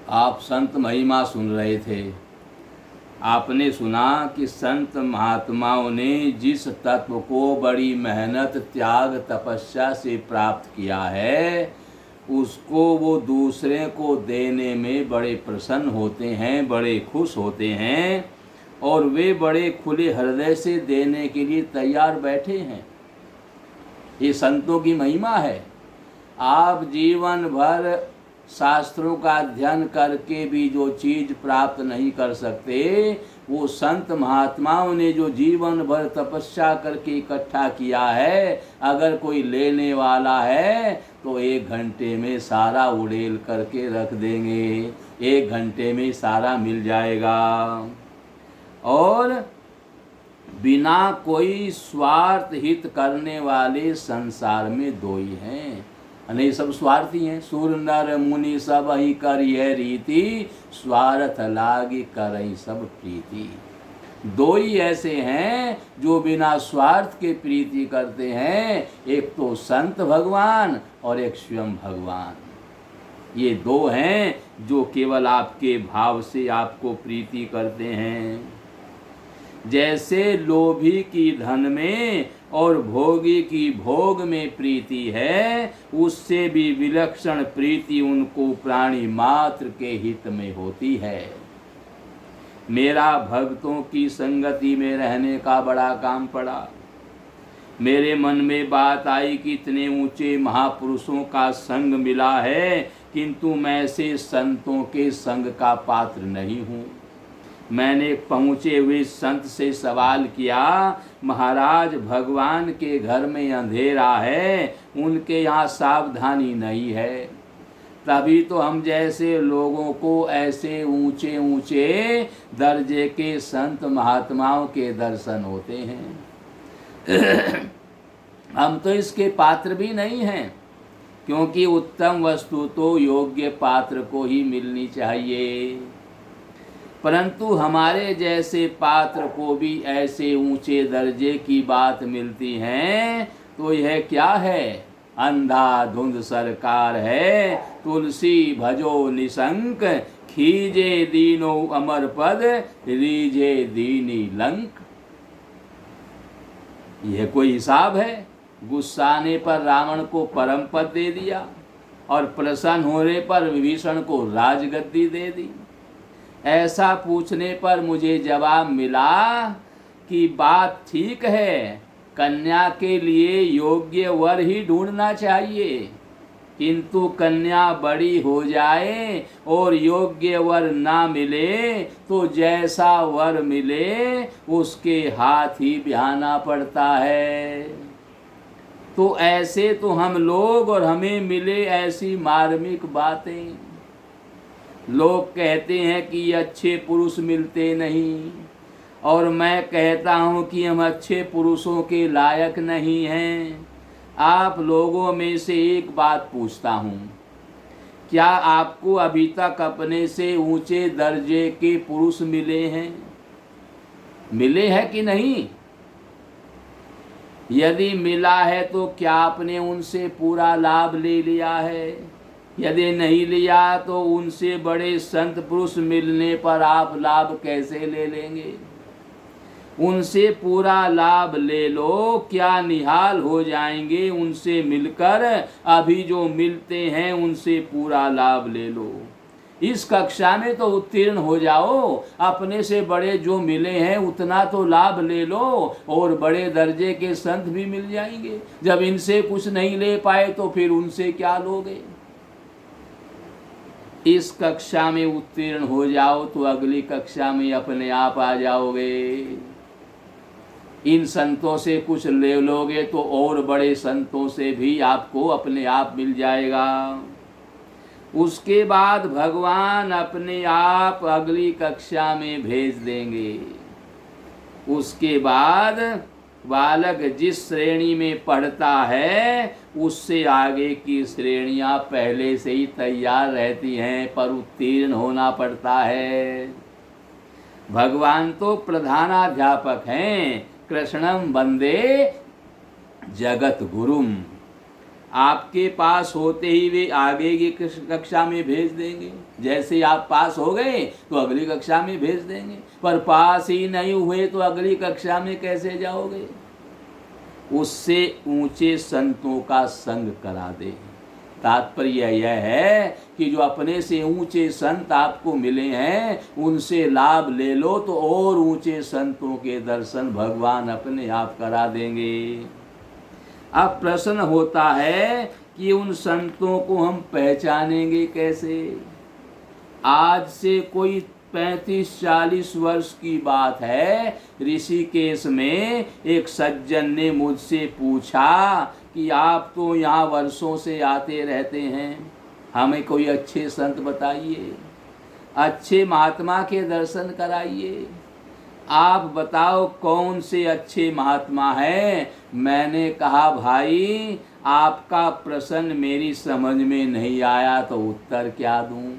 आप संत महिमा सुन रहे थे। आपने सुना कि संत महात्माओं ने जिस तत्व को बड़ी मेहनत, त्याग, तपस्या से प्राप्त किया है, उसको वो दूसरे को देने में बड़े प्रसन्न होते हैं, बड़े खुश होते हैं, और वे बड़े खुले हृदय से देने के लिए तैयार बैठे हैं। ये संतों की महिमा है। आप जीवन भर शास्त्रों का अध्ययन करके भी जो चीज़ प्राप्त नहीं कर सकते, वो संत महात्माओं ने जो जीवन भर तपस्या करके इकट्ठा किया है, अगर कोई लेने वाला है तो 1 घंटे में सारा उड़ेल करके रख देंगे, 1 घंटे में सारा मिल जाएगा। और बिना कोई स्वार्थ हित करने वाले संसार में 2 ही हैं, नहीं सब स्वार्थी हैं। सुर नर मुनि सब ही कर यह रीति, स्वार्थ लागी करई सब प्रीति। 2 ही ऐसे हैं जो बिना स्वार्थ के प्रीति करते हैं, एक तो संत भगवान और एक स्वयं भगवान। ये 2 हैं जो केवल आपके भाव से आपको प्रीति करते हैं। जैसे लोभी की धन में और भोगी की भोग में प्रीति है, उससे भी विलक्षण प्रीति उनको प्राणी मात्र के हित में होती है। मेरा भक्तों की संगति में रहने का बड़ा काम पड़ा। मेरे मन में बात आई कि इतने ऊंचे महापुरुषों का संग मिला है, किंतु मैं ऐसे संतों के संग का पात्र नहीं हूँ। मैंने पहुँचे हुए संत से सवाल किया, महाराज भगवान के घर में अंधेरा है, उनके यहाँ सावधानी नहीं है, तभी तो हम जैसे लोगों को ऐसे ऊंचे ऊंचे दर्जे के संत महात्माओं के दर्शन होते हैं। हम तो इसके पात्र भी नहीं हैं, क्योंकि उत्तम वस्तु तो योग्य पात्र को ही मिलनी चाहिए। परंतु हमारे जैसे पात्र को भी ऐसे ऊंचे दर्जे की बात मिलती है, तो यह क्या है? अंधाधुंध सरकार है, तुलसी भजो निशंक, खीजे दीनो अमर पद, रीजे दीनी लंक। यह कोई हिसाब है? गुस्सा आने पर रावण को परम पद दे दिया और प्रसन्न होने पर विभीषण को राजगद्दी दे दी। ऐसा पूछने पर मुझे जवाब मिला कि बात ठीक है, कन्या के लिए योग्य वर ही ढूंढना चाहिए, किंतु कन्या बड़ी हो जाए और योग्य वर ना मिले तो जैसा वर मिले उसके हाथ ही ब्याहना पड़ता है। तो ऐसे तो हम लोग और हमें मिले ऐसी मार्मिक बातें। लोग कहते हैं कि अच्छे पुरुष मिलते नहीं, और मैं कहता हूँ कि हम अच्छे पुरुषों के लायक नहीं हैं। आप लोगों में से एक बात पूछता हूँ, क्या आपको अभी तक अपने से ऊंचे दर्जे के पुरुष मिले हैं? मिले हैं कि नहीं? यदि मिला है तो क्या आपने उनसे पूरा लाभ ले लिया है? यदि नहीं लिया तो उनसे बड़े संत पुरुष मिलने पर आप लाभ कैसे ले लेंगे? उनसे पूरा लाभ ले लो, क्या निहाल हो जाएंगे उनसे मिलकर। अभी जो मिलते हैं उनसे पूरा लाभ ले लो। इस कक्षा में तो उत्तीर्ण हो जाओ, अपने से बड़े जो मिले हैं उतना तो लाभ ले लो, और बड़े दर्जे के संत भी मिल जाएंगे। जब इनसे कुछ नहीं ले पाए तो फिर उनसे क्या लोगे? इस कक्षा में उत्तीर्ण हो जाओ तो अगली कक्षा में अपने आप आ जाओगे। इन संतों से कुछ ले लोगे तो और बड़े संतों से भी आपको अपने आप मिल जाएगा। उसके बाद भगवान अपने आप अगली कक्षा में भेज देंगे। उसके बाद बालक जिस श्रेणी में पढ़ता है उससे आगे की श्रेणियां पहले से ही तैयार रहती हैं, पर उत्तीर्ण होना पड़ता है। भगवान तो प्रधानाध्यापक हैं, कृष्णम वंदे जगत गुरुम। आपके पास होते ही वे आगे की कक्षा में भेज देंगे। जैसे आप पास हो गए तो अगली कक्षा में भेज देंगे, पर पास ही नहीं हुए तो अगली कक्षा में कैसे जाओगे? उससे ऊंचे संतों का संग करा दे। तात्पर्य यह है कि जो अपने से ऊंचे संत आपको मिले हैं उनसे लाभ ले लो, तो और ऊंचे संतों के दर्शन भगवान अपने आप करा देंगे। अब प्रश्न होता है कि उन संतों को हम पहचानेंगे कैसे? आज से कोई 35-40 वर्ष की बात है, ऋषिकेश में एक सज्जन ने मुझसे पूछा कि आप तो यहाँ वर्षों से आते रहते हैं, हमें कोई अच्छे संत बताइए, अच्छे महात्मा के दर्शन कराइए, आप बताओ कौन से अच्छे महात्मा हैं। मैंने कहा भाई आपका प्रश्न मेरी समझ में नहीं आया तो उत्तर क्या दूं?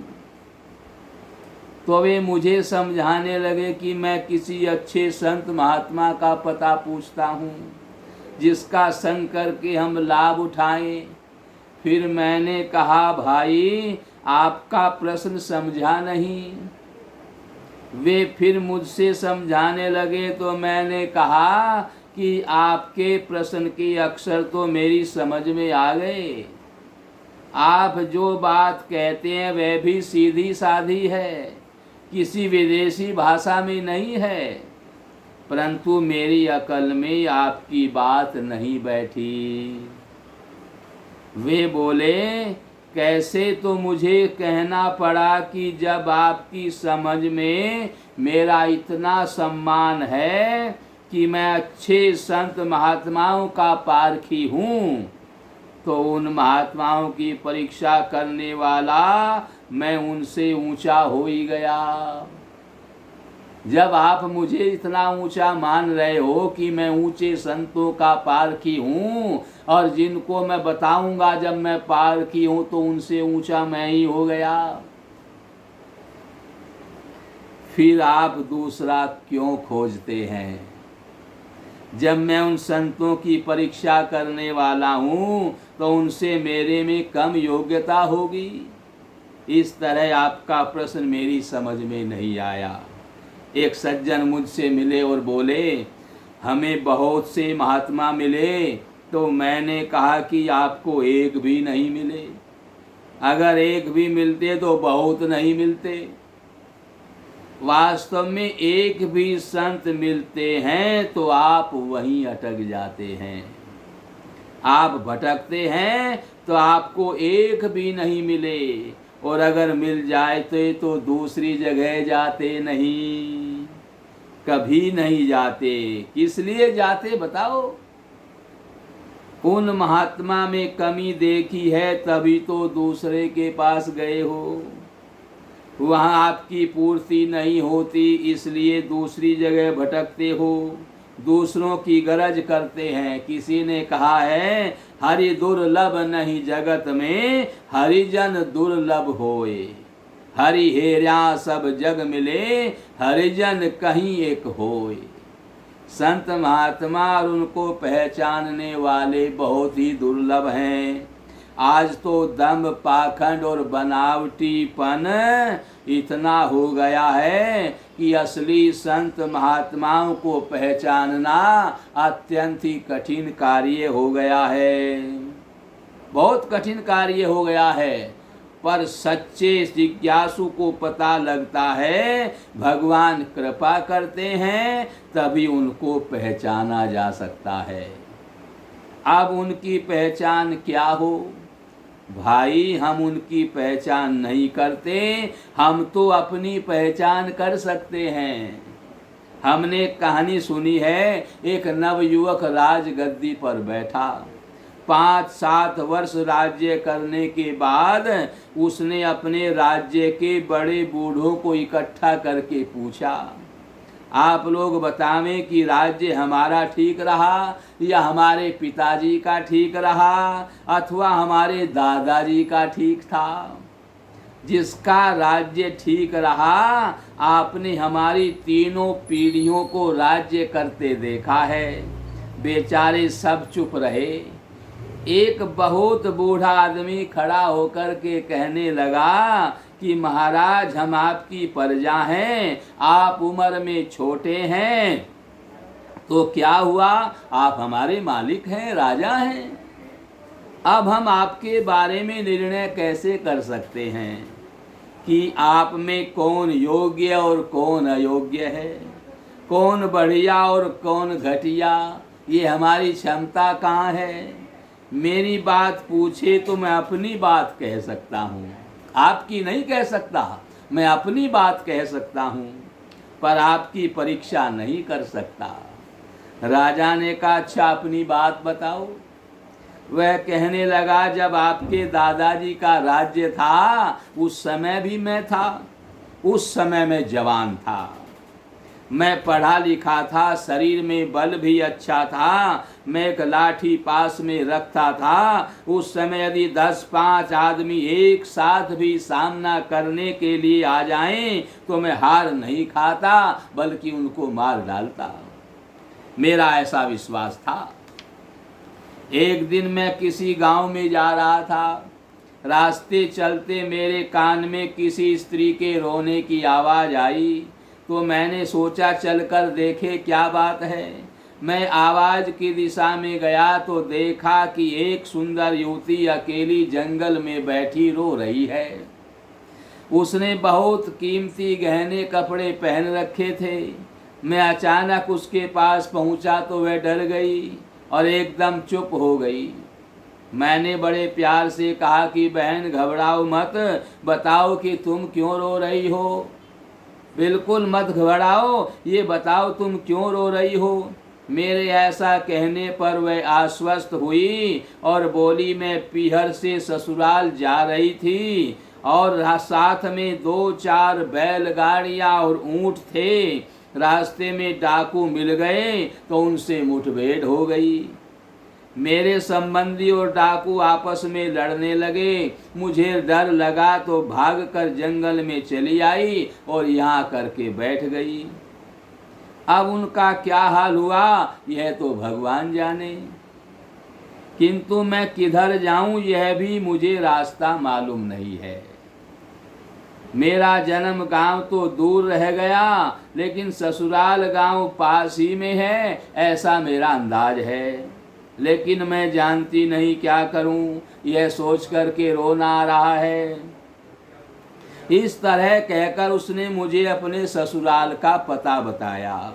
तो वे मुझे समझाने लगे कि मैं किसी अच्छे संत महात्मा का पता पूछता हूँ जिसका संग करके हम लाभ उठाएं। फिर मैंने कहा भाई आपका प्रश्न समझा नहीं। वे फिर मुझसे समझाने लगे तो मैंने कहा कि आपके प्रश्न के अक्षर तो मेरी समझ में आ गए। आप जो बात कहते हैं वह भी सीधी साधी है, किसी विदेशी भाषा में नहीं है, परंतु मेरी अकल में आपकी बात नहीं बैठी। वे बोले कैसे? तो मुझे कहना पड़ा कि जब आपकी समझ में मेरा इतना सम्मान है कि मैं अच्छे संत महात्माओं का पारखी हूँ, तो उन महात्माओं की परीक्षा करने वाला मैं उनसे ऊंचा हो ही गया। जब आप मुझे इतना ऊंचा मान रहे हो कि मैं ऊंचे संतों का पारखी हूँ, और जिनको मैं बताऊंगा जब मैं पारखी हूँ तो उनसे ऊंचा मैं ही हो गया, फिर आप दूसरा क्यों खोजते हैं? जब मैं उन संतों की परीक्षा करने वाला हूँ तो उनसे मेरे में कम योग्यता होगी। इस तरह आपका प्रश्न मेरी समझ में नहीं आया। एक सज्जन मुझसे मिले और बोले हमें बहुत से महात्मा मिले, तो मैंने कहा कि आपको एक भी नहीं मिले। अगर एक भी मिलते तो बहुत नहीं मिलते। वास्तव में एक भी संत मिलते हैं तो आप वहीं अटक जाते हैं। आप भटकते हैं तो आपको एक भी नहीं मिले, और अगर मिल जाए तो दूसरी जगह जाते नहीं, कभी नहीं जाते। किस लिए जाते बताओ? उन महात्मा में कमी देखी है तभी तो दूसरे के पास गए हो। वहाँ आपकी पूर्ति नहीं होती इसलिए दूसरी जगह भटकते हो, दूसरों की गरज करते हैं। किसी ने कहा है हरि दुर्लभ नहीं जगत में, हरिजन दुर्लभ होए। हरि हेरा सब जग मिले, हरिजन कहीं एक होए। संत महात्मा और उनको पहचानने वाले बहुत ही दुर्लभ हैं। आज तो दम्भ पाखंड और बनावटीपन इतना हो गया है कि असली संत महात्माओं को पहचानना अत्यंत ही कठिन कार्य हो गया है, बहुत कठिन कार्य हो गया है। पर सच्चे जिज्ञासु को पता लगता है, भगवान कृपा करते हैं तभी उनको पहचाना जा सकता है। अब उनकी पहचान क्या हो भाई? हम उनकी पहचान नहीं करते, हम तो अपनी पहचान कर सकते हैं। हमने कहानी सुनी है, एक नवयुवक राजगद्दी पर बैठा। 5-7 वर्ष राज्य करने के बाद उसने अपने राज्य के बड़े बूढ़ों को इकट्ठा करके पूछा, आप लोग बतावें कि राज्य हमारा ठीक रहा या हमारे पिताजी का ठीक रहा अथवा हमारे दादाजी का ठीक था। जिसका राज्य ठीक रहा, आपने हमारी तीनों पीढ़ियों को राज्य करते देखा है। बेचारे सब चुप रहे। एक बहुत बूढ़ा आदमी खड़ा होकर के कहने लगा कि महाराज, हम आपकी प्रजा हैं, आप उम्र में छोटे हैं, तो क्या हुआ, आप हमारे मालिक हैं, राजा हैं। अब हम आपके बारे में निर्णय कैसे कर सकते हैं कि आप में कौन योग्य और कौन अयोग्य है, कौन बढ़िया और कौन घटिया, ये हमारी क्षमता कहाँ है। मेरी बात पूछे तो मैं अपनी बात कह सकता हूँ, आपकी नहीं कह सकता, मैं अपनी बात कह सकता हूँ, पर आपकी परीक्षा नहीं कर सकता। राजा ने कहा, अच्छा अपनी बात बताओ। वह कहने लगा, जब आपके दादाजी का राज्य था उस समय भी मैं था, उस समय मैं जवान था, मैं पढ़ा लिखा था, शरीर में बल भी अच्छा था, मैं एक लाठी पास में रखता था। उस समय यदि 10-5 आदमी एक साथ भी सामना करने के लिए आ जाएं तो मैं हार नहीं खाता, बल्कि उनको मार डालता। मेरा ऐसा विश्वास था। एक दिन मैं किसी गांव में जा रहा था, रास्ते चलते मेरे कान में किसी स्त्री के रोने की आवाज़ आई, तो मैंने सोचा चलकर देखे क्या बात है। मैं आवाज़ की दिशा में गया तो देखा कि एक सुंदर युवती अकेली जंगल में बैठी रो रही है। उसने बहुत कीमती गहने कपड़े पहन रखे थे। मैं अचानक उसके पास पहुंचा तो वह डर गई और एकदम चुप हो गई। मैंने बड़े प्यार से कहा कि बहन घबराओ मत, बताओ कि तुम क्यों रो रही हो। बिल्कुल मत घबराओ, ये बताओ तुम क्यों रो रही हो। मेरे ऐसा कहने पर वह आश्वस्त हुई और बोली, मैं पीहर से ससुराल जा रही थी और साथ में 2-4 बैलगाड़ियाँ और ऊँट थे। रास्ते में डाकू मिल गए तो उनसे मुठभेड़ हो गई। मेरे संबंधी और डाकू आपस में लड़ने लगे। मुझे डर लगा तो भागकर जंगल में चली आई और यहाँ करके बैठ गई। अब उनका क्या हाल हुआ यह तो भगवान जाने, किंतु मैं किधर जाऊं यह भी मुझे रास्ता मालूम नहीं है। मेरा जन्म गांव तो दूर रह गया, लेकिन ससुराल गांव पास ही में है, ऐसा मेरा अंदाज है। लेकिन मैं जानती नहीं क्या करूं, यह सोच कर के रोना आ रहा है। इस तरह कहकर उसने मुझे अपने ससुराल का पता बताया।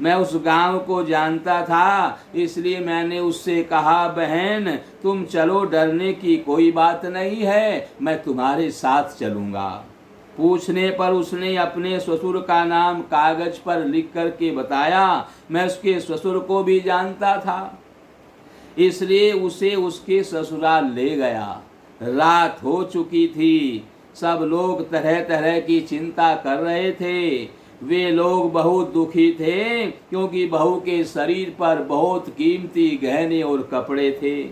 मैं उस गांव को जानता था, इसलिए मैंने उससे कहा, बहन तुम चलो, डरने की कोई बात नहीं है, मैं तुम्हारे साथ चलूँगा। पूछने पर उसने अपने ससुर का नाम कागज पर लिख कर के बताया। मैं उसके ससुर को भी जानता था, इसलिए उसे उसके ससुराल ले गया। रात हो चुकी थी, सब लोग तरह तरह की चिंता कर रहे थे। वे लोग बहुत दुखी थे क्योंकि बहू के शरीर पर बहुत कीमती गहने और कपड़े थे।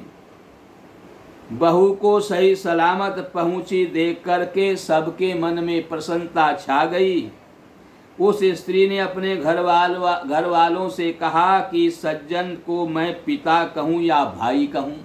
बहू को सही सलामत पहुंची देख करके सबके मन में प्रसन्नता छा गई। उस स्त्री ने अपने घर वालों से कहा कि सज्जन को मैं पिता कहूँ या भाई कहूँ।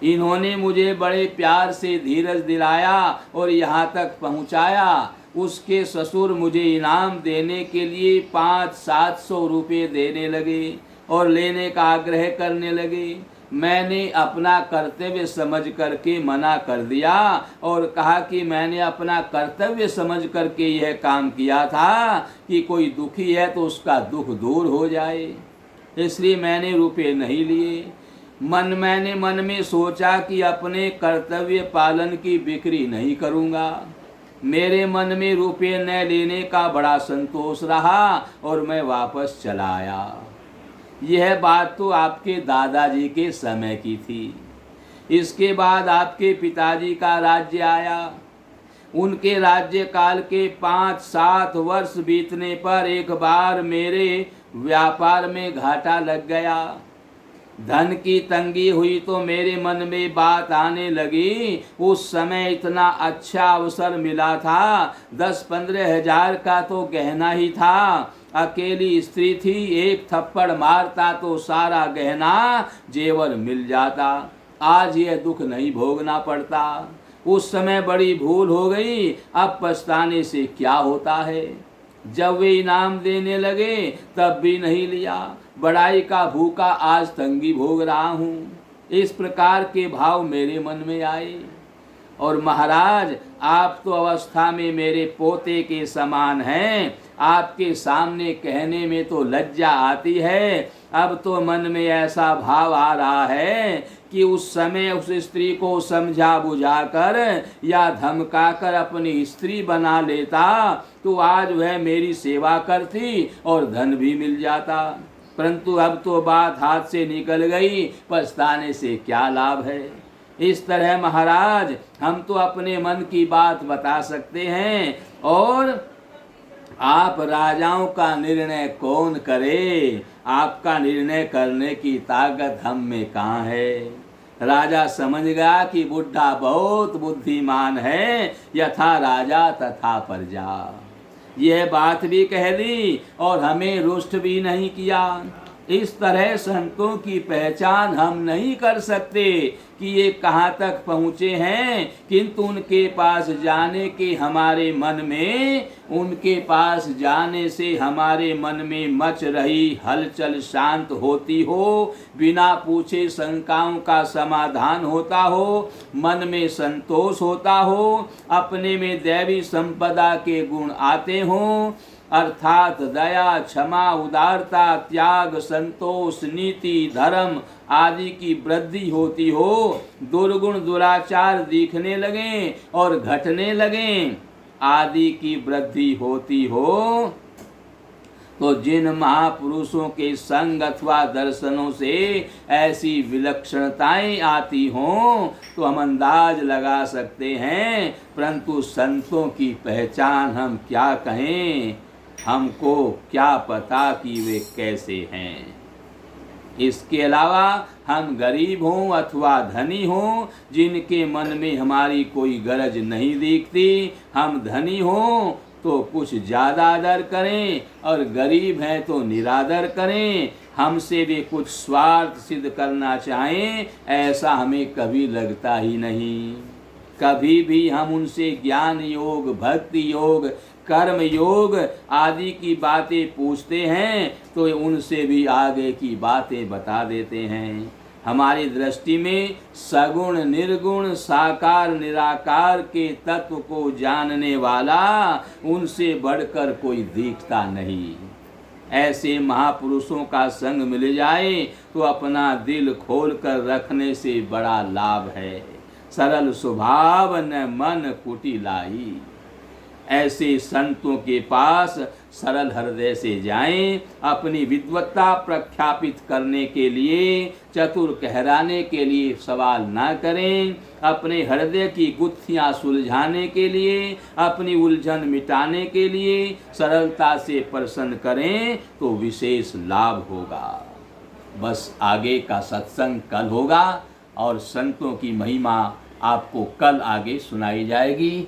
इन्होंने मुझे बड़े प्यार से धीरज दिलाया और यहाँ तक पहुँचाया। उसके ससुर मुझे इनाम देने के लिए 500-700 रुपये देने लगे और लेने का आग्रह करने लगे। मैंने अपना कर्तव्य समझ करके मना कर दिया और कहा कि मैंने अपना कर्तव्य समझ करके यह काम किया था कि कोई दुखी है तो उसका दुख दूर हो जाए, इसलिए मैंने रुपये नहीं लिए। मैंने मन में सोचा कि अपने कर्तव्य पालन की बिक्री नहीं करूँगा। मेरे मन में रुपये न लेने का बड़ा संतोष रहा और मैं वापस चला आया। यह बात तो आपके दादाजी के समय की थी। इसके बाद आपके पिताजी का राज्य आया। उनके राज्य काल के 5-7 वर्ष बीतने पर एक बार मेरे व्यापार में घाटा लग गया। धन की तंगी हुई तो मेरे मन में बात आने लगी, उस समय इतना अच्छा अवसर मिला था, 10-15 हजार का तो गहना ही था अकेली स्त्री थी, एक थप्पड़ मारता तो सारा गहना जेवर मिल जाता। आज यह दुख नहीं भोगना पड़ता। उस समय बड़ी भूल हो गई, अब पछताने से क्या होता है। जब वे इनाम देने लगे तब भी नहीं लिया। बड़ाई का भूखा आज तंगी भोग रहा हूँ। इस प्रकार के भाव मेरे मन में आए। और महाराज, आप तो अवस्था में मेरे पोते के समान हैं। आपके सामने कहने में तो लज्जा आती है। अब तो मन में ऐसा भाव आ रहा है कि उस समय उस स्त्री को समझा बुझा कर या धमका कर अपनी स्त्री बना लेता तो आज वह मेरी सेवा करती और धन भी मिल जाता। परंतु अब तो बात हाथ से निकल गई, पछताने से क्या लाभ है। इस तरह महाराज, हम तो अपने मन की बात बता सकते हैं और आप राजाओं का निर्णय कौन करे। आपका निर्णय करने की ताकत हम में कहाँ है। राजा समझ गया कि बुढ़ा बहुत बुद्धिमान है, यथा राजा तथा प्रजा। यह बात भी कह दी और हमें रुष्ट भी नहीं किया। इस तरह संतों की पहचान हम नहीं कर सकते कि ये कहाँ तक पहुँचे हैं, किंतु उनके पास जाने के हमारे मन में, उनके पास जाने से हमारे मन में मच रही हलचल शांत होती हो, बिना पूछे शंकाओं का समाधान होता हो, मन में संतोष होता हो, अपने में दैवी संपदा के गुण आते हों, अर्थात दया, क्षमा, उदारता, त्याग, संतोष, नीति, धर्म आदि की वृद्धि होती हो, दुर्गुण दुराचार दिखने लगे और घटने लगे आदि की वृद्धि होती हो, तो जिन महापुरुषों के संग अथवा दर्शनों से ऐसी विलक्षणताएं आती हों तो हम अंदाज लगा सकते हैं। परंतु संतों की पहचान हम क्या कहें, हमको क्या पता कि वे कैसे हैं। इसके अलावा हम गरीब हों अथवा धनी हों, जिनके मन में हमारी कोई गरज नहीं दिखती, हम धनी हों तो कुछ ज़्यादा आदर करें और गरीब हैं तो निरादर करें, हमसे वे कुछ स्वार्थ सिद्ध करना चाहें, ऐसा हमें कभी लगता ही नहीं। कभी भी हम उनसे ज्ञान योग, भक्ति योग, कर्म योग आदि की बातें पूछते हैं तो उनसे भी आगे की बातें बता देते हैं। हमारी दृष्टि में सगुण निर्गुण साकार निराकार के तत्व को जानने वाला उनसे बढ़कर कोई दिखता नहीं। ऐसे महापुरुषों का संग मिल जाए तो अपना दिल खोल कर रखने से बड़ा लाभ है। सरल स्वभाव न मन कुटिलाई। ऐसे संतों के पास सरल हृदय से जाएं, अपनी विद्वत्ता प्रख्यापित करने के लिए, चतुर कहराने के लिए सवाल ना करें, अपने हृदय की गुत्थियां सुलझाने के लिए, अपनी उलझन मिटाने के लिए सरलता से प्रसन्न करें तो विशेष लाभ होगा। बस आगे का सत्संग कल होगा और संतों की महिमा आपको कल आगे सुनाई जाएगी।